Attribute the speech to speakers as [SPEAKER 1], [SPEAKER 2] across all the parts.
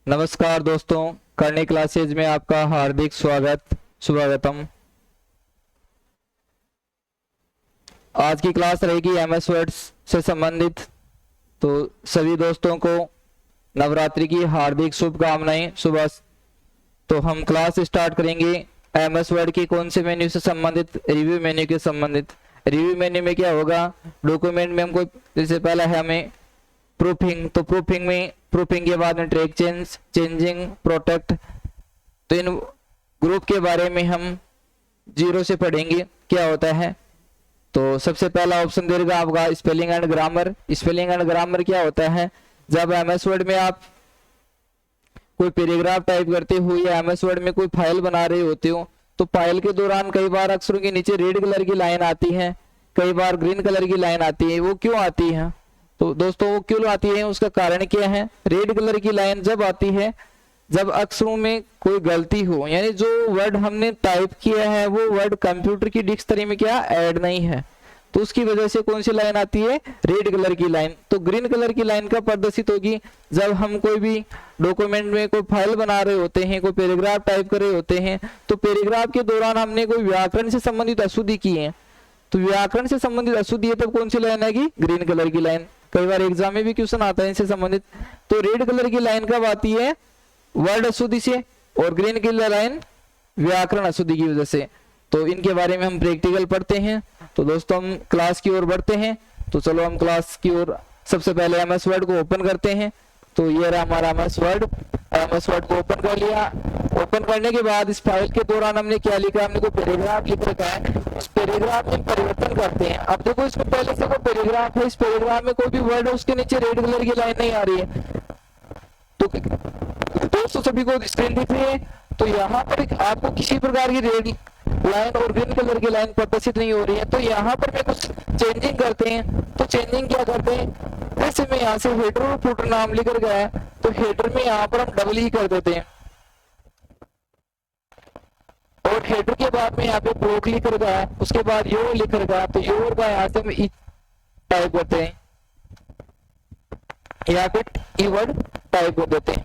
[SPEAKER 1] नमस्कार दोस्तों, करनी क्लासेज में आपका हार्दिक स्वागतम। आज की क्लास रहेगी एमएस वर्ड्स से संबंधित। तो सभी दोस्तों को नवरात्रि की हार्दिक शुभकामनाएं। सुबह तो हम क्लास स्टार्ट करेंगे एमएस वर्ड के कौन से मेन्यू से संबंधित, रिव्यू मेन्यू के संबंधित। रिव्यू मेन्यू में क्या होगा, डॉक्यूमेंट में हमको जैसे पहला है हमें प्रूफिंग, तो प्रूफिंग के बाद में ट्रैक चेंजिंग, प्रोटेक्ट। तो इन ग्रुप के बारे में हम जीरो से पढ़ेंगे क्या होता है। तो सबसे पहला ऑप्शन देगा आपका spelling and grammar. Spelling and grammar क्या होता है, जब एमएस वर्ड में आप कोई पैराग्राफ टाइप करते हो या एमएस वर्ड में कोई फाइल बना रहे होते हो, तो फाइल के दौरान कई बार अक्षरों के नीचे रेड कलर की लाइन आती है, कई बार ग्रीन कलर की लाइन आती है। वो क्यों आती है? तो दोस्तों वो क्यों आती है, उसका कारण क्या है। रेड कलर की लाइन जब आती है जब अक्षरों में कोई गलती हो, यानी जो वर्ड हमने टाइप किया है वो वर्ड कंप्यूटर की डिक्शनरी में क्या ऐड नहीं है, तो उसकी वजह से कौन सी लाइन आती है, रेड कलर की लाइन। तो ग्रीन कलर की लाइन का प्रदर्शित होगी जब हम कोई भी डॉक्यूमेंट में कोई फाइल बना रहे होते हैं, कोई पैराग्राफ टाइप कर रहे होते हैं, तो पैराग्राफ के दौरान हमने कोई व्याकरण से संबंधित अशुद्धि की है, तो व्याकरण से संबंधित अशुद्धि है तब कौन सी लाइन आएगी, ग्रीन कलर की लाइन। कई बार एग्जाम में भी क्वेश्चन आता है इनसे संबंधित। तो रेड कलर की लाइन कब आती है, वर्ड अशुद्धि से, और ग्रीन की लाइन व्याकरण अशुद्धि की वजह से। तो इनके बारे में हम प्रैक्टिकल पढ़ते हैं। तो दोस्तों हम क्लास की ओर बढ़ते हैं। तो चलो हम क्लास की ओर सबसे पहले एमएस वर्ड को ओपन करते हैं। तो ये रहा हमारा एमएस वर्ड को ओपन कर लिया। ओपन करने के बाद इस फाइल के दौरान हमने क्या लिखा, हमने कोई पैराग्राफ लिख रखा है, उस पैराग्राफ में परिवर्तन करते हैं। अब देखो इसमें पहले से कोई पैराग्राफ है, इस पैराग्राफ में कोई भी वर्ड है उसके नीचे रेड कलर की लाइन नहीं आ रही है। तो दोस्तों सभी को स्क्रीन दिख रही है, तो यहाँ पर आपको किसी प्रकार की रेड लाइन और ग्रीन कलर की लाइन प्रदर्शित नहीं हो रही है। तो यहाँ पर मैं कुछ चेंजिंग करते हैं। तो चेंजिंग क्या करते हैं, जैसे मैं यहाँ से हेडर और फुटर नाम लिखकर गया, तो हेडर में यहाँ पर हम डबल ई कर देते हैं, और हेडर के बाद में यहाँ पे ब्लॉक लिख कर गया, उसके बाद योर लिख कर गया, तो योर का यहाँ से हम ई टाइप करते हैं, यहाँ पे ई वर्ड टाइप कर देते हैं।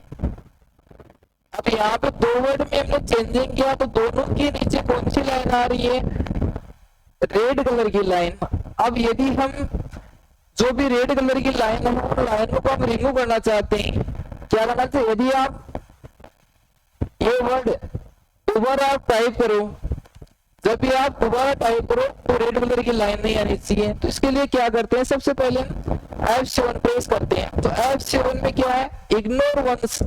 [SPEAKER 1] अब यहाँ पे दो वर्ड में हमने चेंजिंग किया, तो दोनों के नीचे कौन सी लाइन आ रही है, रेड कलर की लाइन। अब यदि हम जो भी रेड कलर की लाइन है उन लाइनों को हम रिमूव करना चाहते हैं, क्या करना चाहिए, यदि आप ये वर्ड दोबारा आप टाइप करो, जब भी आप दोबारा टाइप करो तो रेड कलर की लाइन नहीं आनी चाहिए। तो इसके लिए क्या करते हैं, सबसे पहले F7 प्रेस करते हैं। तो F7 में क्या है, इग्नोर वंस,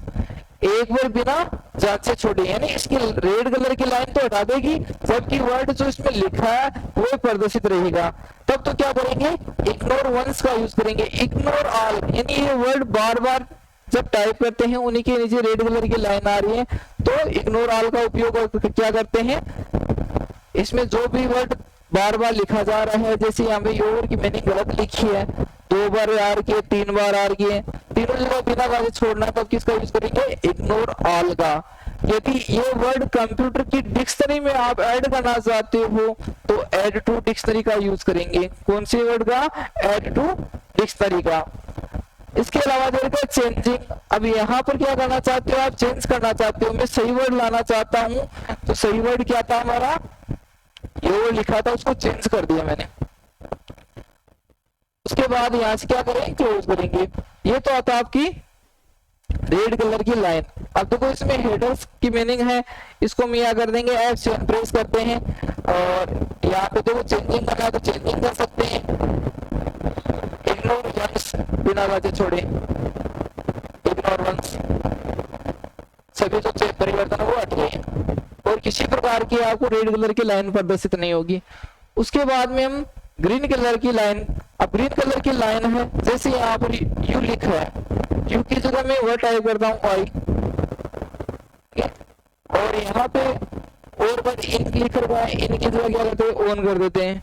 [SPEAKER 1] एक बार बिना जांचे छोड़े, यानी इसकी रेड कलर की लाइन तो हटा देगी, जबकि वर्ड जो इसमें लिखा है वो प्रदर्शित रहेगा। तब तो क्या करेंगे, इग्नोर वंस का यूज करेंगे। इग्नोर ऑल, यानी ये वर्ड बार बार जब टाइप करते हैं उन्हीं के नीचे रेड कलर की लाइन आ रही है, तो इग्नोर ऑल का उपयोग क्या करते हैं, इसमें जो भी वर्ड बार बार लिखा जा रहा है, जैसे यहाँ पे योर की मैंने गलत लिखी है, 2 बार आर किए, 3 बार आर किए, तीनों जगह बिना गाजे छोड़ना, तब किसका यूज करेंगे, इग्नोर ऑल का। यदि ये वर्ड कंप्यूटर की डिक्शनरी में आप ऐड करना चाहते हो तो ऐड टू डिक्शनरी का यूज करेंगे। कौन सी वर्ड का, ऐड टू डिक्शनरी का। इसके अलावा देखिए चेंजिंग, अब यहाँ पर क्या करना चाहते हो, आप चेंज करना चाहते हो, मैं सही वर्ड लाना चाहता हूँ, तो सही वर्ड क्या था हमारा, ये वर्ड लिखा था उसको चेंज कर दिया मैंने। उसके बाद यहाँ से क्या करेंगे, क्लोज करेंगे। ये तो आता आपकी रेड कलर की लाइन। अब देखो इसमें हेडर्स की मीनिंग है, इसको हम यहाँ कर देंगे, F7 प्रेस करते हैं, और यहाँ पे देखो चेंजिंग करना है तो चेंजिंग कर सकते हैं। इग्नोर वंस, बिना वजह छोड़े, इग्नोर वंस, सभी जो परिवर्तन है वो हट गए, और किसी प्रकार की आपको रेड कलर की लाइन प्रदर्शित नहीं होगी। उसके बाद में हम ग्रीन कलर की लाइन, अब ग्रीन कलर की लाइन है, जैसे यहाँ पर यू लिखा है, यू की जगह में वर्ड टाइप करता हूँ आई, और यहाँ पे और वर्ड इन लिख रखा है, इन की जगह क्या करते हैं, ऑन कर देते हैं,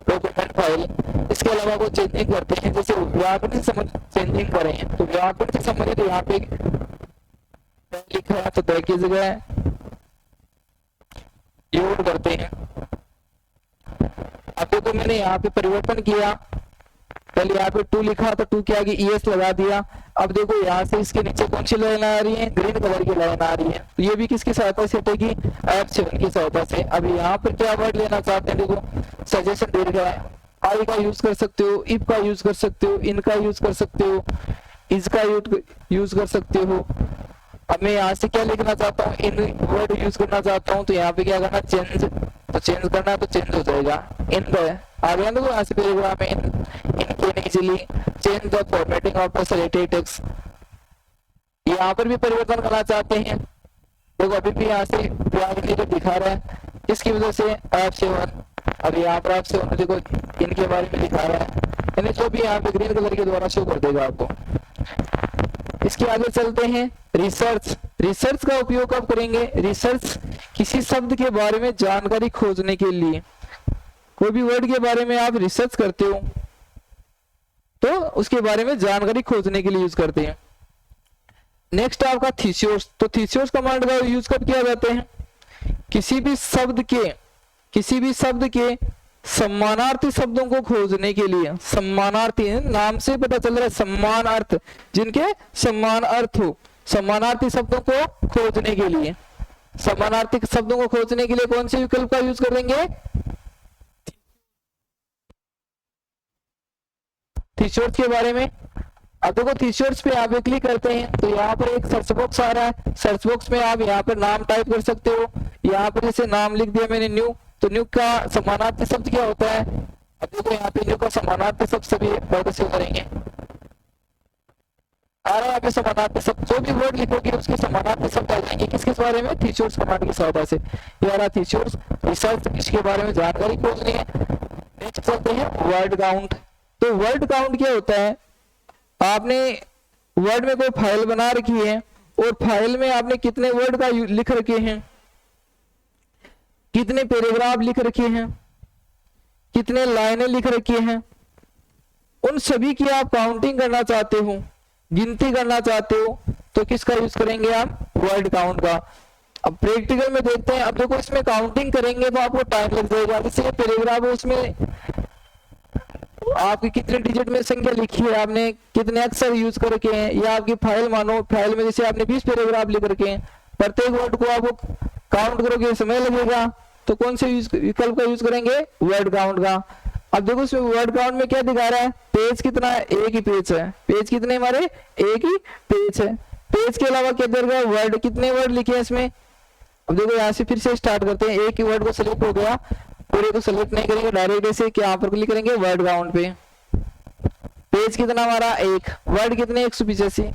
[SPEAKER 1] डॉक्यूमेंट फाइल। इसके अलावा वो चेंजिंग करते हैं, जैसे व्याकरण से चेंजिंग करें, तो व्याकरण से संबंधित यहाँ पे लिखा है तो की जगह यूज करते हैं। अब तो मैंने यहाँ पे परिवर्तन किया, पहले यहाँ पे 2 लिखा तो 2 के आगे ES लगा दिया। अब देखो यहाँ से इसके नीचे कौन सी लाइन आ रही है, ग्रीन कलर की लाइन आ रही है। तो ये भी किसकी सहायता से हटेगी, F7 की सहायता से। अब यहाँ पर क्या वर्ड लेना चाहते हैं, देखो सजेशन दे रखा है, आई का यूज कर सकते हो, इफ का यूज कर सकते हो, इनका यूज कर सकते हो, इसका यूज कर सकते हो। अब मैं यहाँ से क्या लिखना चाहता हूँ, इन वर्ड यूज करना चाहता हूँ, तो यहाँ पे क्या करना, चेंज, तो चेंज करना है तो चेंज हो जाएगा। इन आ गया ना, तो यहाँ से पैराग्राफ में in can easily change the formatting of the selected text. यहाँ पर भी परिवर्तन करना चाहते हैं, देखो अभी भी यहाँ से जो दिखा रहा है, इसकी वजह से F7, अब यहाँ पर F7 देखो इनके बारे में दिखा रहा है, यानी जो भी यहाँ पे ग्रीन कलर के द्वारा शो कर देगा आपको। इसके आगे चलते हैं, रिसर्च। रिसर्च का उपयोग कब करेंगे, रिसर्च किसी शब्द के बारे में जानकारी खोजने के लिए, कोई भी वर्ड के बारे में आप रिसर्च करते हो तो उसके बारे में जानकारी खोजने के लिए यूज करते हैं। नेक्स्ट आपका थीसियोस। तो थीसियोस कमांड का यूज कब किया जाते हैं, किसी भी शब्द के सम्मानार्थी शब्दों को खोजने के लिए। सम्मानार्थी नाम से पता चल रहा है, सम्मान अर्थ, जिनके सम्मान अर्थ हो, सम्मानार्थी शब्दों को खोजने के लिए। समानार्थी शब्दों को खोजने के लिए कौन से विकल्प का यूज करेंगे, थीसियोस के बारे में। अब देखो थीसियोस पे आप क्लिक करते हैं तो यहाँ पर एक सर्च बॉक्स आ रहा है, सर्च बॉक्स में आप यहाँ पर नाम टाइप कर सकते हो। यहाँ पर जैसे नाम लिख दिया मैंने न्यू, तो न्यू का समानार्थी शब्द क्या होता है, अब देखो यहाँ पे न्यू का समानार्थी शब्द सभी वर्ड से करेंगे। आ रहा है यहाँ पे समानार्थी शब्द, जो भी वर्ड लिखोगे उसके समानार्थी शब्द आ जाएंगे। किसके बारे में, थीसियोस कमांड की सहायता से। ये आ रहा थीसियोस रिसर्च, इसके बारे में जानकारी खोजनी है। नेक्स्ट चलते हैं वर्ड काउंट। तो वर्ड काउंट क्या होता है, आपने वर्ड में कोई फाइल बना रखी है और फाइल में आपने कितने वर्ड का लिख रखे हैं, कितने पैराग्राफ लिख रखे हैं, कितने लाइनें लिख रखी हैं, उन सभी की आप काउंटिंग करना चाहते हो, गिनती करना चाहते हो, तो किसका यूज करेंगे आप, वर्ड काउंट का। अब प्रैक्टिकल में देखते हैं। अब देखो इसमें काउंटिंग करेंगे तो आपको टाइम लग जाएगा। जैसे पैराग्राफ है उसमें आपकी कितने डिजिट में संख्या लिखी है, आपने कितने अक्षर यूज करके हैं, या आपकी फाइल मानो, फाइल में जैसे आपने 20 पैराग्राफ लिख रखे हैं, प्रत्येक वर्ड को आपको काउंट करोगे समय लगेगा, तो कौन से विकल्प का यूज करेंगे, वर्ड काउंट का। अब देखो इसमें वर्ड काउंट में क्या दिखा रहा है, पेज कितना है, एक ही पेज है। पेज कितने हमारे, एक ही पेज है। पेज के अलावा क्या देगा, वर्ड, कितने वर्ड लिखे हैं इसमें। अब देखो यहाँ से फिर से स्टार्ट करते हैं, एक ही वर्ड को सिलेक्ट हो गया, पूरे को सिलेक्ट नहीं करेंगे, डायरेक्ट ऐसे क्या पर क्लिक करेंगे, वर्ड काउंट पे। पेज कितना हमारा, एक, वर्ड कितने, 185,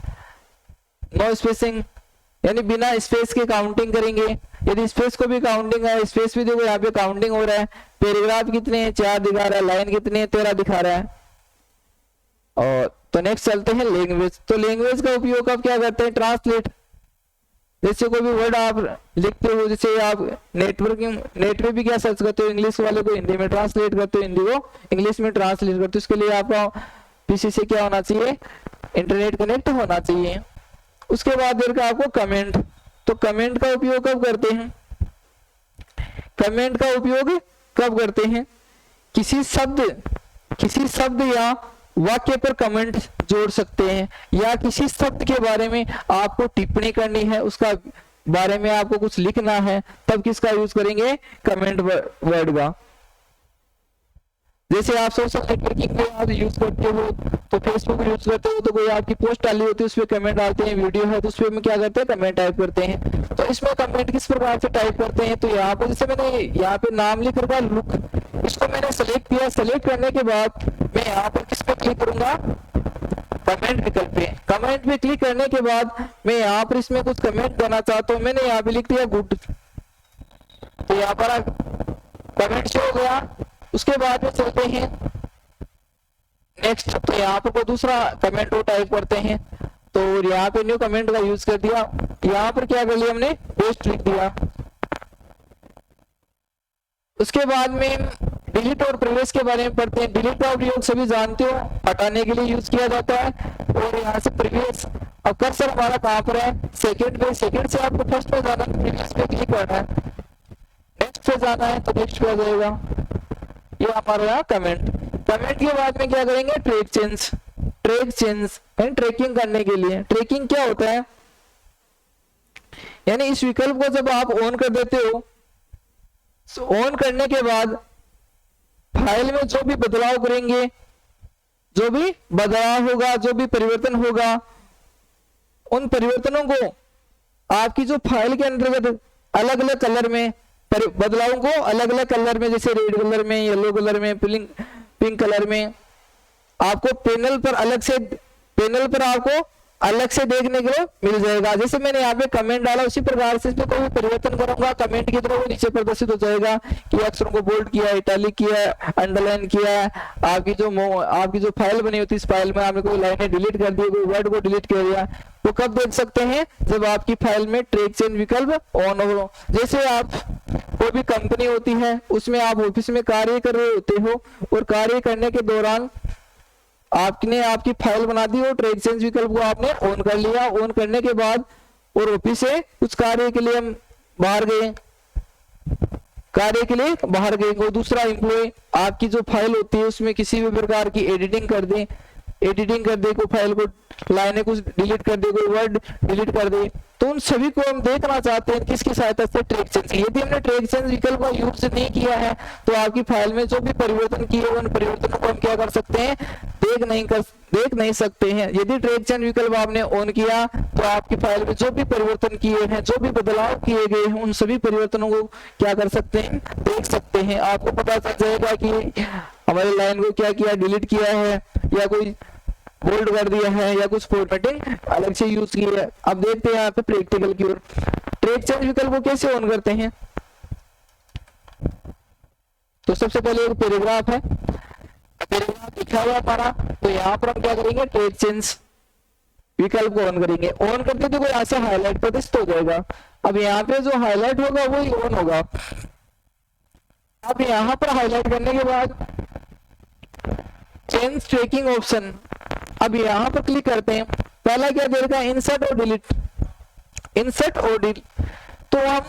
[SPEAKER 1] नो स्पेसिंग, यानी बिना स्पेस के काउंटिंग करेंगे। यदि स्पेस को भी काउंटिंग है, स्पेस भी देखो यहाँ पे काउंटिंग हो रहा है। पैराग्राफ कितने हैं, 4 दिखा रहा है, लाइन कितनी है, 13 दिखा रहा है। और तो नेक्स्ट चलते हैं लैंग्वेज। तो लैंग्वेज का उपयोग आप क्या करते हैं, ट्रांसलेट। जैसे कोई भी वर्ड आप लिखते हो, जैसे आप नेट पे भी क्या सर्च करते हो, इंग्लिश वाले को हिंदी में ट्रांसलेट करते हो, हिंदी को इंग्लिश में ट्रांसलेट करते हो। इसके लिए आपका पीसी से क्या होना चाहिए, इंटरनेट कनेक्ट होना चाहिए। उसके बाद देर का आपको कमेंट। तो कमेंट का उपयोग कब करते हैं, कमेंट का उपयोग कब करते हैं, किसी शब्द या वाक्य पर कमेंट जोड़ सकते हैं, या किसी शब्द के बारे में आपको टिप्पणी करनी है, उसका बारे में आपको कुछ लिखना है, तब किसका यूज करेंगे, कमेंट वर्ड का। जैसे आप सोशल नेटवर्किंग में आप यूज करते हो, तो फेसबुक यूज करते हो, तो कोई आपकी पोस्ट डाली होती है, उस पर कमेंट डालते हैं, वीडियो है तो उस पर क्या करते हैं, कमेंट टाइप करते हैं। तो इसमें कमेंट किस प्रकार से टाइप करते हैं, तो यहाँ पे जैसे मैंने यहाँ पे नाम लिख रखा लुक, इसको मैंने सेलेक्ट किया। सेलेक्ट करने के बाद मैं यहाँ पर किस पे क्लिक करूंगा, कमेंट विकल्प पे। कमेंट पे क्लिक करने के बाद मैं यहाँ पर इसमें कुछ कमेंट करना चाहता हूँ, मैंने यहाँ पे लिख दिया गुड, तो यहाँ पर कमेंट शो हो गया। उसके बाद में चलते हैं नेक्स्ट। तो यहाँ पर कोई दूसरा कमेंट वो टाइप करते हैं, तो यहाँ पे न्यू कमेंट का यूज कर दिया। यहाँ पर क्या कर लिया हमने, पेस्ट लिख दिया। उसके बाद में डिलीट और प्रवेश के बारे में पढ़ते हैं। डिलीट का उपयोग सभी जानते हो, हटाने के लिए यूज किया जाता है। और यहाँ से प्रवेश, अब कर्सर हमारा कहाँ पर है, सेकंड पे, सेकंड से आपको फर्स्ट पे जाना है, प्रीवियस पे क्लिक करना है, नेक्स्ट पे जाना है तो नेक्स्ट पे आ जाएगा। ये हमारा यहाँ कमेंट। कमेंट के बाद में क्या करेंगे, ट्रैक चेंज। ट्रैक चेंज यानी ट्रैकिंग करने के लिए। ट्रैकिंग क्या होता है, यानी इस विकल्प को जब आप ऑन कर देते हो, ऑन करने के बाद फाइल में जो भी बदलाव करेंगे, जो भी बदलाव होगा, जो भी परिवर्तन होगा, उन परिवर्तनों को आपकी जो फाइल के अंतर्गत अलग अलग कलर में बदलावों को अलग अलग कलर में, जैसे रेड कलर में, येलो कलर में, पिंक कलर में आपको पैनल पर आपको अलग से देखने को मिल जाएगा। जैसे मैंने यहाँ पे कमेंट डाला, उसी प्रकार से इसमें कोई परिवर्तन करूंगा, कमेंट की तरह वो नीचे प्रदर्शित हो जाएगा कि अक्षरों को बोल्ड किया, इटैलिक किया, अंडरलाइन किया। आपकी जो फाइल बनी होती है, इस फाइल में आपने कोई लाइनें डिलीट कर दी, कोई वर्ड को डिलीट कर दिया, तो कब देख सकते हैं, जब आपकी फाइल में ट्रैक चेंज विकल्प ऑन हो। जैसे आप कोई भी कंपनी होती है, उसमें आप ऑफिस में कार्य कर रहे होते हो और कार्य करने के दौरान आपने आपकी फाइल बना दी और ट्रैक चेंज विकल्प को आपने ऑन कर लिया। ऑन करने के बाद और ऑफिस से कुछ कार्य के लिए हम बाहर गए, कोई दूसरा एम्प्लॉय आपकी जो फाइल होती है उसमें किसी भी प्रकार की एडिटिंग कर दे, कोई फाइल को लाइनें कुछ डिलीट कर दे, कोई वर्ड डिलीट कर दे, तो उन सभी को हम देखना चाहते हैं किसकी सहायता से, ट्रैक चेंज। यदि हमने ट्रैक चेंज विकल्प का यूज नहीं किया है तो आपकी फाइल में जो भी परिवर्तन किए उन परिवर्तनों को हम क्या कर सकते हैं, देख नहीं सकते हैं। यदि ट्रैक चेंज विकल्प आपने ऑन किया तो आपकी फाइल में जो भी परिवर्तन किए हैं, जो भी बदलाव किए गए हैं, उन सभी परिवर्तनों को क्या कर सकते हैं, देख सकते हैं। आपको पता चल जाएगा कि हमारी लाइन को क्या किया, डिलीट किया है या कोई बोल्ड कर दिया है या कुछ फॉर्मेटिंग अलग से यूज की है। अब देखते हैं यहाँ पे प्रैक्टिकल की ओर। ट्रैक चेंज विकल्प को कैसे ऑन करते हैं, तो सबसे पहले एक पैराग्राफ है, पैराग्राफ लिखा हुआ हमारा, तो यहाँ पर हम क्या करेंगे, ट्रैक चेंज विकल्प को ऑन करेंगे। ऑन करते तो यहाँ से हाईलाइट प्रदर्शित हो जाएगा। अब यहाँ पे जो हाईलाइट होगा वही ऑन होगा। अब यहाँ पर हाईलाइट करने के बाद चेंज ट्रैकिंग ऑप्शन, अब यहाँ पर क्लिक करते हैं। पहला क्या देगा, इंसर्ट और डिलीट। इंसर्ट और डिलीट, तो हम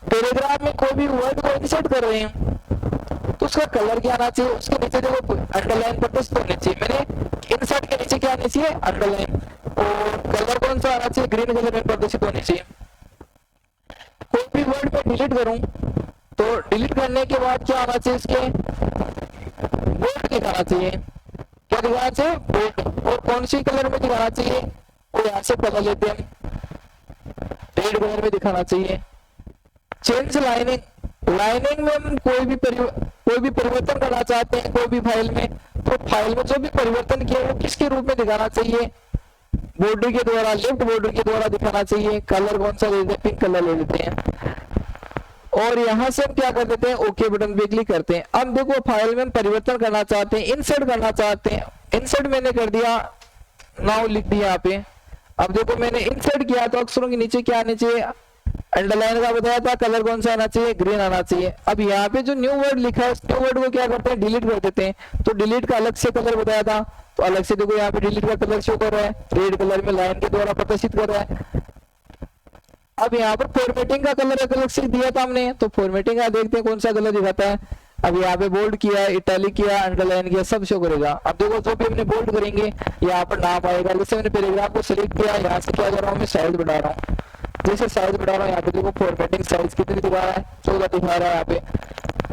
[SPEAKER 1] पैराग्राफ में कोई भी वर्ड को इंसर्ट कर रहे हैं तो उसका कलर क्या आना चाहिए, उसके नीचे देखो अंडरलाइन प्रदर्शित होनी चाहिए। मैंने इंसर्ट के नीचे क्या आनी चाहिए, अंडरलाइन, और कलर कौन सा आना चाहिए, ग्रीन कलर में प्रदर्शित होनी चाहिए। कोई भी वर्ड में डिलीट करूं तो डिलीट करने के बाद क्या आना चाहिए, इसके बोल्ड दिखाना चाहिए। क्या दिखाना चाहिए, बोल्ड। और कौन सी कलर में दिखाना चाहिए, वो यहाँ से कलर लेते हैं, रेड कलर में दिखाना चाहिए। चेंज लाइनिंग, लाइनिंग में हम कोई भी परिवर्तन करना चाहते हैं कोई भी फाइल में, तो फाइल में जो भी परिवर्तन किया वो किसके रूप में दिखाना चाहिए, बॉर्डर के द्वारा, लेफ्ट बॉर्डर के द्वारा दिखाना चाहिए। कलर कौन सा ले लेते हैं, पिंक कलर ले लेते हैं। और यहां से हम क्या कर देते हैं, ओके बटन पे क्लिक करते हैं। अब देखो फाइल में हम परिवर्तन करना चाहते हैं, इंसर्ट करना चाहते हैं। इंसर्ट मैंने कर दिया, नाउ लिख दिया यहाँ पे। अब देखो मैंने इंसर्ट किया तो अक्षरों के नीचे क्या आने चाहिए, अंडरलाइन का बताया था, कलर कौन सा आना चाहिए, ग्रीन आना चाहिए। अब यहाँ पे जो न्यू वर्ड लिखा है, उस न्यू वर्ड को क्या करते हैं, डिलीट कर देते हैं। तो डिलीट का अलग से कलर बताया था, तो अलग से देखो यहाँ पे डिलीट का कलर शो कर रहा है, रेड कलर में लाइन के द्वारा प्रदर्शित कर रहा है। अब यहाँ पर फॉर्मेटिंग का कलर अलग से दिया था हमने, तो फॉर्मेटिंग का देखते हैं कौन सा कलर दिखाता है। अब यहाँ पे बोल्ड किया, इटैलिक किया, अंडरलाइन किया, सब शो करेगा। अब देखो जो भी हमने बोल्ड करेंगे यहाँ पर नाम आएगा। जैसे मैंने पैराग्राफ को सिलेक्ट किया, यहाँ से क्या कर रहा हूँ, मैं साइज बढ़ा रहा हूँ। जैसे साइज बढ़ा रहा हूँ, यहाँ पे देखो फॉर्मेटिंग साइज कितनी दिखा रहा है, 14 दिखा रहा है। यहाँ पे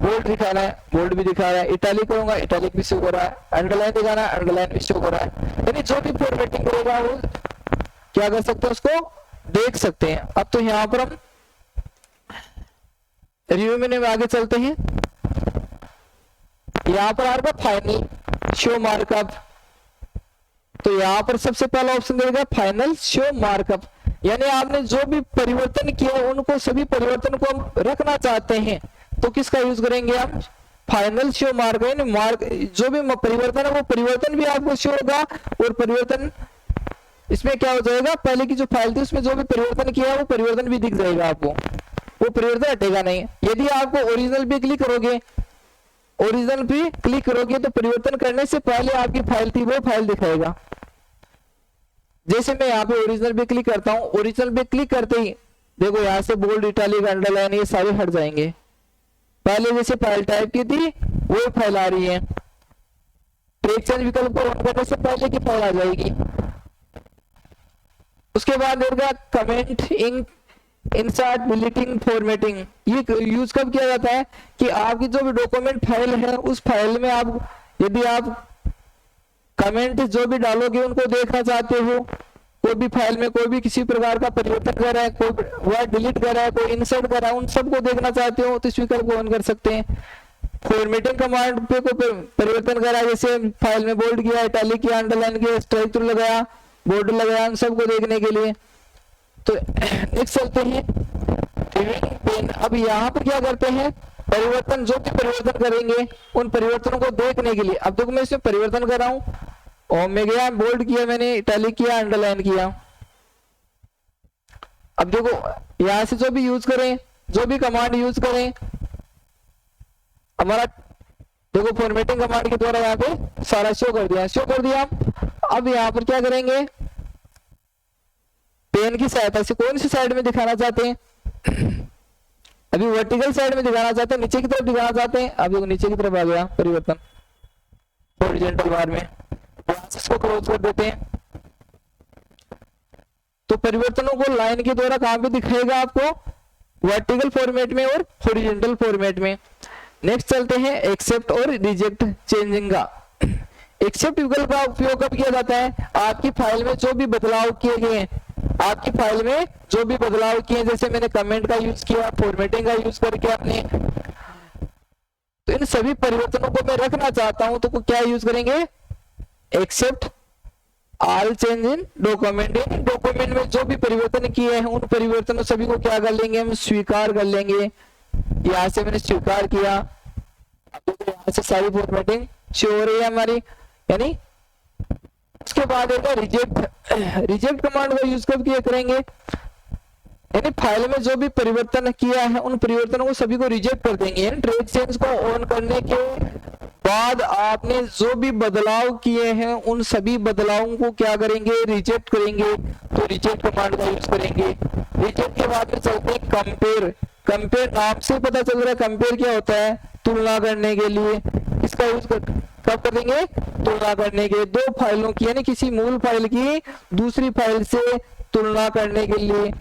[SPEAKER 1] बोल्ड दिखा रहा है, बोल्ड भी दिखा रहा है। इटैलिक करूंगा, इटैलिक भी शो कर रहा है। अंडरलाइन दिखाना है, अंडरलाइन भी शो कर रहा है। यानी जो भी फॉर्मेटिंग करेगा वो क्या कर सकते हैं, उसको देख सकते हैं। अब तो यहाँ पर हम रिव्यू मेन्यू में आगे चलते हैं। यहाँ पर आपका फाइनल शो मार्कअप, तो यहाँ पर सबसे पहला ऑप्शन देगा फाइनल शो मार्कअप, यानी आपने जो भी परिवर्तन किया उनको, सभी परिवर्तन को हम रखना चाहते हैं, तो किसका यूज करेंगे हम, फाइनल शो मार्कअप। यानी मार्क जो भी परिवर्तन है वो परिवर्तन भी आपको शो होगा, और परिवर्तन इसमें क्या हो जाएगा, पहले की जो फाइल थी उसमें जो भी परिवर्तन किया वो परिवर्तन भी दिख जाएगा आपको, वो परिवर्तन हटेगा नहीं। यदि आपको ओरिजिनल पे क्लिक करोगे, ओरिजिनल पे क्लिक करोगे तो परिवर्तन करने से पहले आपकी फाइल थी वो फाइल दिखाएगा। जैसे मैं यहाँ पे ओरिजिनल पे क्लिक करता हूँ, ओरिजिनल पे क्लिक करते ही देखो यहाँ से बोल्ड, इटैलिक, अंडरलाइन ये सारे हट जाएंगे। पहले जैसे फाइल टाइप की थी वो फाइल आ रही है। ट्रैक चेंज विकल्प को ऑन करने से पहले की फाइल आ जाएगी। उसके बाद देगा कमेंट इंसर्ट डिलीटिंग फॉर्मेटिंग। ये यूज कब किया जाता है कि आपकी जो भी डॉक्यूमेंट फाइल है उस फाइल में आप यदि आप कमेंट जो भी डालोगे उनको देखना चाहते हो, कोई भी फाइल में कोई भी किसी प्रकार का परिवर्तन कर रहा है, कोई वर्ड डिलीट कर रहा है, कोई इंसर्ट कर रहा है, उन सबको देखना चाहते हो तो इस विकल्प को ऑन कर सकते हैं। फॉर्मेटिंग कमांड पे कोई परिवर्तन कर रहा है, जैसे फाइल में बोल्ड किया, इटैलिक किया, अंडरलाइन किया, स्ट्राइक थ्रू लगाया, बॉर्डर लगाया, उन सबको देखने के लिए। तो नेक्स्ट चलते हैं पेन। अब यहाँ पर क्या करते हैं, परिवर्तन जो भी परिवर्तन करेंगे उन परिवर्तनों को देखने के लिए। अब देखो मैं इसमें परिवर्तन कर रहा हूँ, और मैं गया बोल्ड किया, मैंने इटैलिक किया, अंडरलाइन किया। अब देखो यहां से जो भी यूज करें, जो भी कमांड यूज करें, हमारा देखो फॉर्मेटिंग कमांड के द्वारा यहाँ पे सारा शो कर दिया। अब यहाँ पर क्या करेंगे, पेन की सहायता से कौन सी साइड में दिखाना चाहते हैं, अभी वर्टिकल साइड में दिखाना चाहते हैं, नीचे की तरफ दिखाना चाहते हैं। अब देखो नीचे की तरफ आ गया परिवर्तन हॉरिजॉन्टल बार में, इसको क्लोज कर देते हैं। तो परिवर्तनों को लाइन के द्वारा कहां पे दिखाएगा आपको, वर्टिकल फॉर्मेट में और हॉरिजॉन्टल फॉर्मेट में। नेक्स्ट चलते हैं एक्सेप्ट और रिजेक्ट चेंजिंग का। एक्सेप्ट विकल्प का उपयोग कब किया जाता है, आपकी फाइल में जो भी बदलाव किए गए हैं, आपकी फाइल में जो भी बदलाव किए, जैसे मैंने कमेंट का यूज किया, फॉर्मेटिंग का यूज करके आपने, तो इन सभी परिवर्तनों को मैं रखना चाहता हूं तो क्या यूज करेंगे, except all change in document. इन डॉक्यूमेंट में जो भी परिवर्तन किए हैं उन परिवर्तनों सभी को क्या कर लेंगे, हम स्वीकार कर लेंगे। यहां से मैंने स्वीकार किया, यहां से सारी फॉर्मेटिंग शो हो रही है हमारी, यानी उसके बाद एक रिजेक्ट कमांड का यूज कब किया करेंगे, यानी फाइल में जो भी परिवर्तन किया है उन परिवर्तनों को सभी को रिजेक्ट कर देंगे। ट्रैक चेंज को ऑन करने के बाद आपने जो भी बदलाव किए हैं उन सभी बदलावों को क्या करेंगे, रिजेक्ट करेंगे। तो रिजेक्ट कमांड का यूज करेंगे। रिजेक्ट के बाद में चलते हैं कंपेयर। कंपेयर नाम से पता चल रहा है कंपेयर क्या होता है, तुलना करने के लिए। इसका यूज कब करेंगे, तुलना करने के, दो फाइलों की यानी किसी मूल फाइल की दूसरी फाइल से तुलना करने के लिए।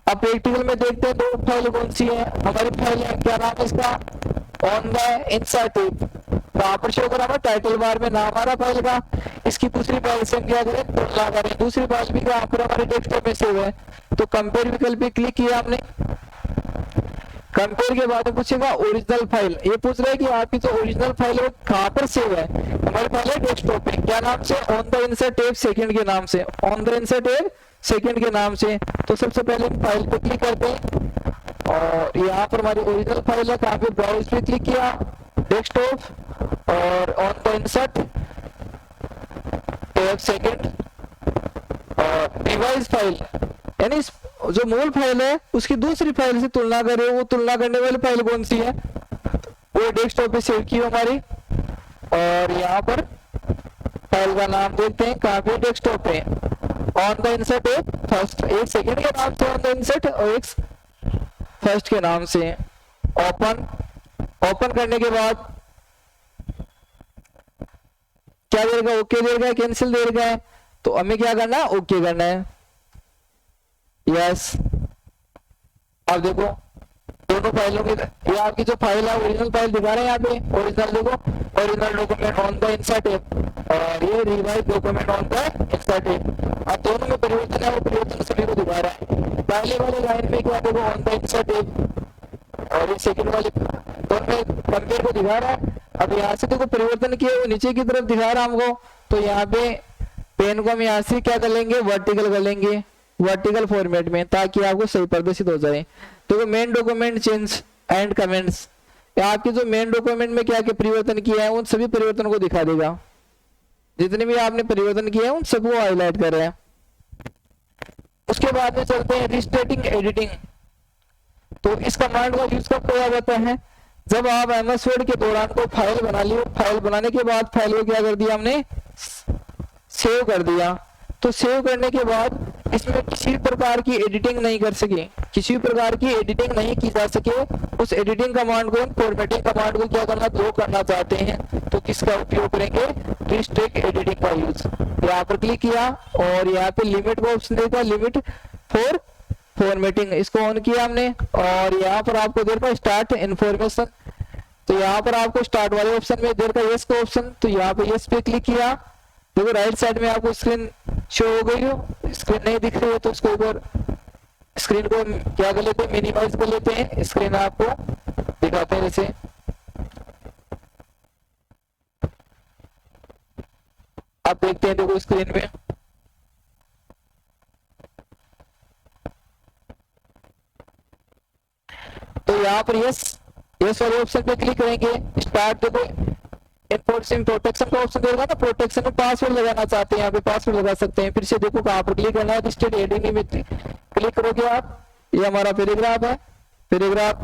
[SPEAKER 1] अब प्रैक्टिकल में देखते हैं दो फाइल कौन सी है, हमारी फाइल है, क्या नाम है इसका, ऑन द इंसर्ट टेप। वहां पर शो करा टाइटल बार में नाम आ रहा फाइल का, इसकी दूसरी फाइल से हम क्या करें, तुलना करें। दूसरी फाइल भी कहां पर हमारे डेस्कटॉप में सेव है, तो कंपेयर विकल्प पे क्लिक किया हमने। कंपेयर के बाद पूछेगा ओरिजिनल फाइल, ये पूछ रहा है कि आपकी जो ओरिजिनल फाइल है वो कहां पर सेव है। हमारी फाइल है डेस्कटॉप पे, क्या नाम से, on the insert tape second के नाम से, on the insert tape second के नाम से। तो सबसे पहले फाइल पे क्लिक करते हैं और यहाँ पर हमारी ओरिजिनल फाइल है, कहाँ पे, ब्राउज पे क्लिक किया, डेस्कटॉप और on the insert tape second और डिवाइस फाइल, यानी जो मूल फाइल है उसकी दूसरी फाइल से तुलना करें। वो तुलना करने वाली फाइल कौन सी है, वो डेस्कटॉप पे सेव की हमारी। और यहाँ पर फाइल का नाम देखते हैं, कहाँ पे, डेस्कटॉप पे, on the insert tape first, एक सेकंड के नाम से ऑन द इंसर्ट और एक फर्स्ट के नाम से। ओपन करने के बाद क्या देगा, ओके देगा, कैंसिल देगा। तो हमें क्या करना है, ओके करना है, यस। अब देखो दोनों फाइलों की, ये आपकी जो फाइल है ओरिजिनल फाइल दिखा रहे हैं यहाँ पे, ओरिजिनल देखो, original document on the insert tape और ये revise document on the insert tape. अब दोनों में परिवर्तन है, वो परिवर्तन सभी को दिखा रहा है। पहले वाले लाइन में क्या देखो, ऑन द इंसर्ट टेप, और ये सेकंड वाले दोनों में कंपेयर को दिखा रहा है। अब यहाँ से देखो परिवर्तन किया वो नीचे की तरफ दिखा रहा है हमको, तो यहाँ पे पेन को हम यहाँ से क्या कर लेंगे, वर्टिकल कर लेंगे, वर्टिकल फॉर्मेट में, ताकि आपको सही प्रदर्शित हो जाए। तो main document change and comments, आपके जो मेन डॉक्यूमेंट में क्या क्या परिवर्तन किया है उन सभी परिवर्तनों को दिखा देगा। जितने भी आपने परिवर्तन किए हैं उन सबको हाईलाइट कर रहे हैं। उसके बाद में चलते हैं रिस्टेटिंग एडिटिंग। तो इस कमांड का यूज कब किया जाता है, जब आप एमएस वर्ड के दौरान कोई फाइल बना ली, फाइल बनाने के बाद फाइल को क्या कर दिया हमने, सेव कर दिया। तो सेव करने के बाद इसमें किसी भी प्रकार की एडिटिंग नहीं कर सके, किसी भी प्रकार की एडिटिंग नहीं की जा सके। उस एडिटिंग कमांड को, फॉर्मेटिंग कमांड को क्या करना, दो करना चाहते हैं तो किसका उपयोग करेंगे, रिस्ट्रिक्ट एडिटिंग का यूज। यहाँ पर क्लिक किया और यहाँ पे लिमिट का ऑप्शन देखा, लिमिट फॉर फॉर्मेटिंग, इसको ऑन किया हमने। और यहाँ पर आपको देखा स्टार्ट इन्फॉर्मेशन, तो यहाँ पर आपको स्टार्ट वाले ऑप्शन में देखा यस का ऑप्शन, तो यहाँ पे यस पे क्लिक किया। देखो राइट साइड में आपको स्क्रीन शो हो गई हो, स्क्रीन नहीं दिख रही है तो उसको एक बार स्क्रीन को क्या कर लेते हैं, मिनिमाइज कर लेते हैं, स्क्रीन आपको दिखाते हैं। जैसे आप देखते हैं देखो स्क्रीन में, तो यहाँ पर यस वाले ऑप्शन पे क्लिक करेंगे। स्टार्ट देखो इन्फोर्सिंग प्रोटेक्शन का ऑप्शन देगा ना, प्रोटेक्शन में पासवर्ड लगाना चाहते हैं, यहाँ पे पासवर्ड लगा सकते हैं। फिर से देखो कहाँ पर क्लिक करना है, रजिस्टर्ड एडिटिंग में क्लिक करोगे आप, ये हमारा पैराग्राफ है, पैराग्राफ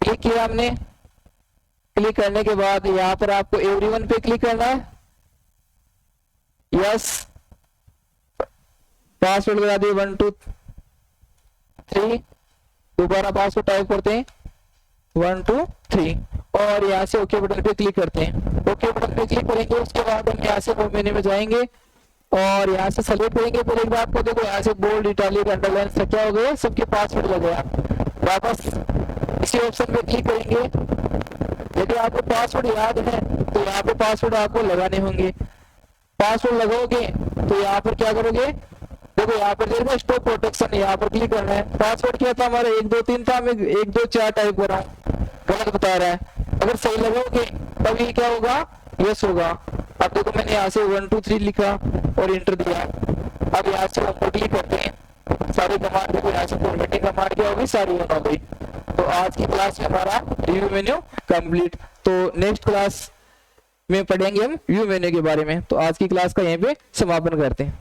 [SPEAKER 1] क्लिक किया हमने। क्लिक करने के बाद यहाँ पर आपको एवरीवन पे क्लिक करना है, यस पासवर्ड लगा दिए 1 2 3, दोबारा पासवर्ड टाइप करते हैं 1 2 3 और यहाँ से ओके बटन पे क्लिक करते हैं। ओके बटन पे क्लिक करेंगे, उसके बाद हम यहाँ से होम मेन्यू में जाएंगे और यहाँ से सेलेक्ट करेंगे पैराग्राफ को। देखो यहाँ से बोल्ड, इटालिक, अंडरलाइन सब क्या हो गया, सबके पासवर्ड लग गया। वापस इसी ऑप्शन पे क्लिक करेंगे। यदि आपको पासवर्ड याद है तो यहाँ पे पासवर्ड आपको लगाने होंगे। पासवर्ड लगाओगे तो यहाँ पर क्या करोगे, देखो यहाँ पर देखो स्टॉप प्रोटेक्शन, यहाँ पर क्लिक करना है। पासवर्ड क्या था हमारा 1 2 3 था, मैं 1 2 4 टाइप कर रहा हूँ, गलत बता रहा है। अगर सही लगाओगे तब ये क्या होगा, यस होगा। अब देखो मैंने यहाँ से 1 2 3 लिखा और इंटर दिया। अब यहाँ से हम क्लिक करते हैं, सारी कमांड देखो यहाँ से फॉर्मेटिंग कमांड क्या होगी, सारी ऑन हो गई। तो आज की क्लास में हमारा रिव्यू मेन्यू कंप्लीट। तो नेक्स्ट क्लास में पढ़ेंगे हम व्यू मेन्यू के बारे में। तो आज की क्लास का यहीं पे समापन करते हैं।